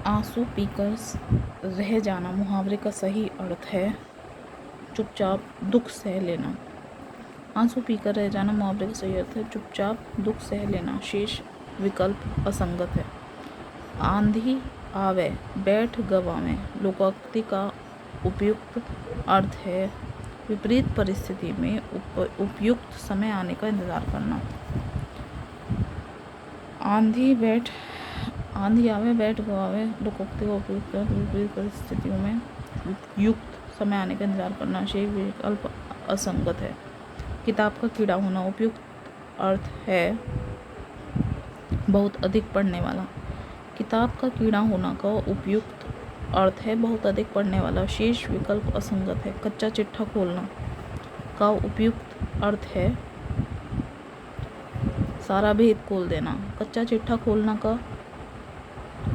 आंसू पीकर रह जाना मुहावरे का सही अर्थ है चुपचाप दुख सह लेना। आंसू पीकर रह जाना मुहावरे का सही अर्थ है चुपचाप दुख सह लेना। शेष विकल्प असंगत है। आंधी आवे बैठ गवावे लोकोक्ति का उपयुक्त अर्थ है विपरीत परिस्थिति में उपयुक्त समय आने का इंतजार करना। आंधी आवे बैठ गवावे लोकोक्ति का उपयुक्त अर्थ विपरीत परिस्थितियों में उपयुक्त समय आने का इंतजार करना। शेष विकल्प असंगत है। किताब का कीड़ा होना उपयुक्त अर्थ है बहुत अधिक पढ़ने वाला। किताब का कीड़ा होना का उपयुक्त अर्थ है बहुत अधिक पढ़ने वाला। शेष विकल्प असंगत है। कच्चा चिट्ठा खोलना का उपयुक्त अर्थ है सारा भेद खोल देना। कच्चा चिट्ठा खोलना का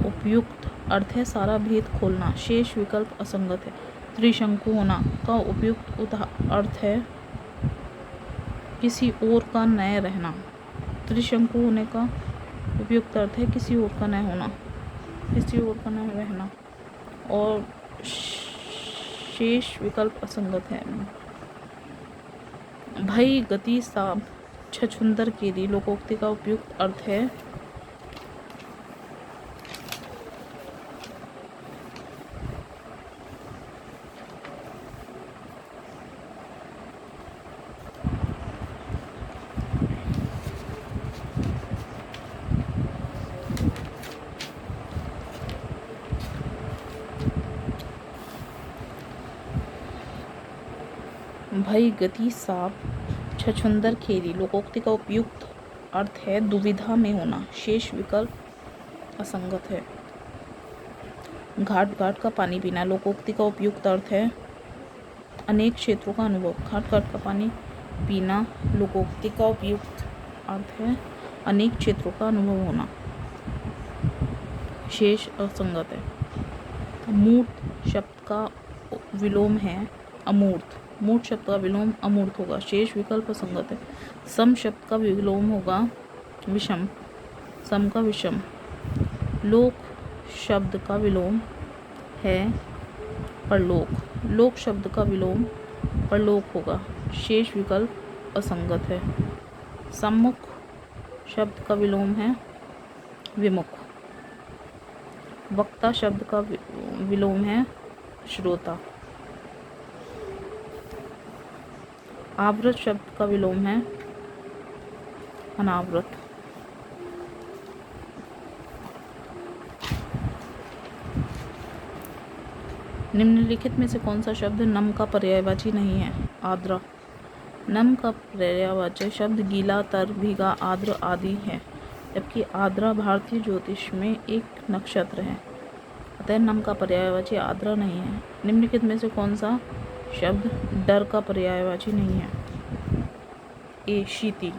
उपयुक्त अर्थ है सारा भेद खोलना। शेष विकल्प असंगत है। त्रिशंकु होना का उपयुक्त अर्थ है किसी और का न रहना। त्रिशंकु होने का उपयुक्त अर्थ है किसी और का न होना, किसी और का न रहना। और शेष विकल्प असंगत है। भई गति साब छछुंदर केरी लोकोक्ति का उपयुक्त अर्थ है भई गति साब छछुंदर खेरी लोकोक्ति का उपयुक्त अर्थ है दुविधा में होना। शेष विकल्प असंगत है। घाट घाट का पानी पीना लोकोक्ति का उपयुक्त अर्थ है अनेक क्षेत्रों का अनुभव। घाट घाट का पानी पीना लोकोक्ति का उपयुक्त अर्थ है अनेक क्षेत्रों का अनुभव होना। शेष असंगत है। मूर्त शब्द का विलोम है अमूर्त। मूर्त शब्द का विलोम अमूर्त होगा। शेष विकल्प असंगत है। सम शब्द का विलोम होगा विषम। सम का विषम। लोक शब्द का विलोम है परलोक। लोक शब्द का विलोम परलोक होगा। शेष विकल्प असंगत है। सम्मुख शब्द का विलोम है विमुख। वक्ता शब्द का विलोम है श्रोता। आवृत शब्द का विलोम है अनावृत। निम्नलिखित में से कौन सा शब्द नम का पर्यायवाची नहीं है? आर्द्र। नम का पर्यायवाची शब्द गीला, तर, भीगा, आर्द्र आदि है, जबकि आर्द्रा भारतीय ज्योतिष में एक नक्षत्र है, अतः नम का पर्यायवाची आर्द्रा नहीं है। निम्नलिखित में से कौन सा शब्द डर का पर्यायवाची नहीं है? ए शीति।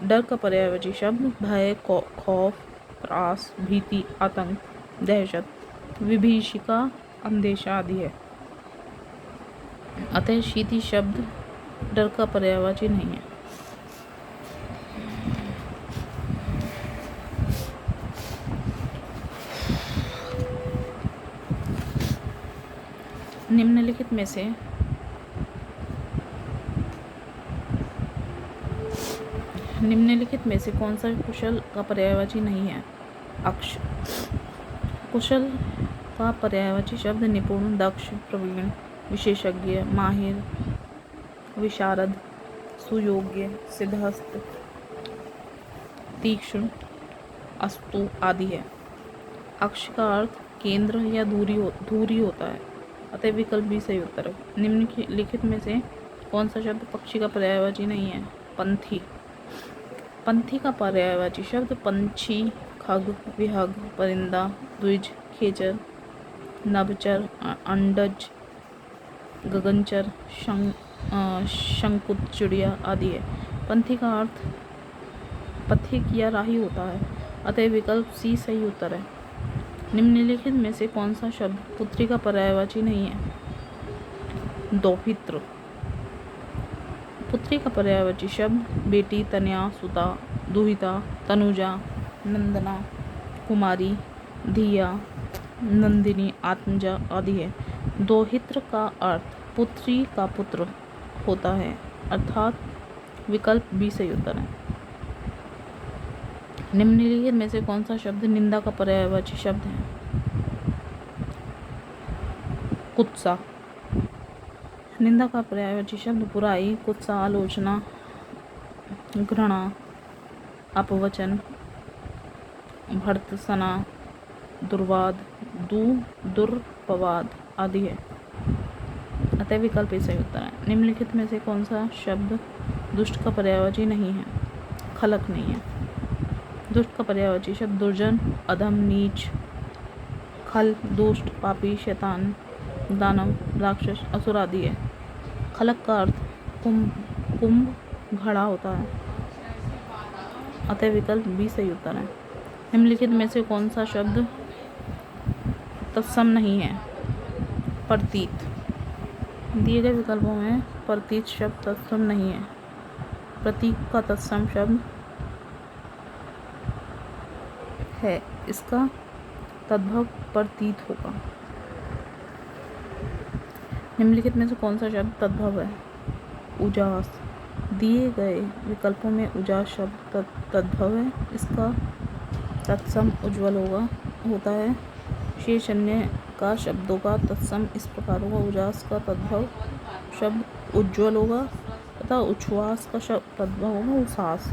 डर का पर्यायवाची शब्द भय, खौफ, त्रास, भीति, आतंक, दहशत, विभीषिका, अंदेशा आदि है, अतः शीति शब्द डर का पर्यायवाची नहीं है। निम्नलिखित में से कौन सा कुशल का पर्यायवाची नहीं है? अक्ष। कुशल का पर्यायवाची शब्द निपुण, दक्ष, प्रवीण, विशेषज्ञ, माहिर, विशारद, सुयोग्य, सिद्धहस्त, तीक्ष्ण, अस्तु आदि है। अक्ष का अर्थ केंद्र या धुरी होता है, अतः विकल्प भी सही उत्तर है। निम्नलिखित में से कौन सा शब्द पक्षी का पर्यायवाची नहीं है? पंथी। पंथी का पर्यायवाची शब्द पंछी, खग, विहग, परिंदा, द्विज, खेचर, नभचर, अंडज, गगनचर, शंकुत, चिड़िया आदि है। पंथी का अर्थ पथिक या राही होता है, अतः विकल्प सी सही उत्तर है। निम्नलिखित में से कौन सा शब्द पुत्री का पर्यायवाची नहीं है? दौहित्र। पुत्री का पर्यायवाची शब्द बेटी, तनया, सुता, दुहिता, तनुजा, नंदना, कुमारी, धिया, नंदिनी, आत्मजा आदि है। दोहित्र का अर्थ पुत्री का पुत्र होता है, अर्थात विकल्प बी सही उत्तर है। निम्नलिखित में से कौन सा शब्द निंदा का पर्यायवाची शब्द है? कुत्सा। निंदा का पर्यायवाची शब्द बुराई, कुत्सा, आलोचना, घृणा, अपवचन, भर्त्सना, दुर्वाद, दुर्पवाद आदि है, अतः विकल्प सही उत्तर है। निम्नलिखित में से कौन सा शब्द दुष्ट का पर्यायवाची नहीं है? खलक नहीं है। दुष्ट का पर्यायवाची शब्द दुर्जन, अधम, नीच, खल, दुष्ट, पापी, शैतान, दानव, राक्षस, असुर आदि है। खलक का अर्थ कुंभ घड़ा होता है, अतः विकल्प बी सही उत्तर है। निम्नलिखित में से कौन सा शब्द तत्सम नहीं है? प्रतीत। दिए गए विकल्पों में प्रतीत शब्द तत्सम नहीं है। प्रतीक का तत्सम शब्द है, इसका तद्भव प्रतीत होगा। निम्नलिखित में से कौन सा शब्द तद्भव है? उजास। दिए गए विकल्पों में उजास शब्द तद्भव है, इसका तत्सम उज्ज्वल होता है। शेष अन्य का शब्दों का तत्सम इस प्रकार होगा। उजास का तद्भव शब्द उज्ज्वल होगा तथा उच्छ्वास का शब्द तद्भव होगा उसास।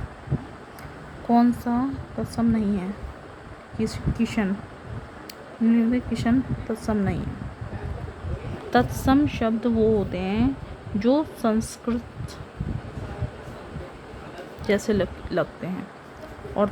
कौन सा तत्सम नहीं है? किशन। किशन तत्सम नहीं है। तत्सम शब्द वो होते हैं जो संस्कृत जैसे लगते हैं और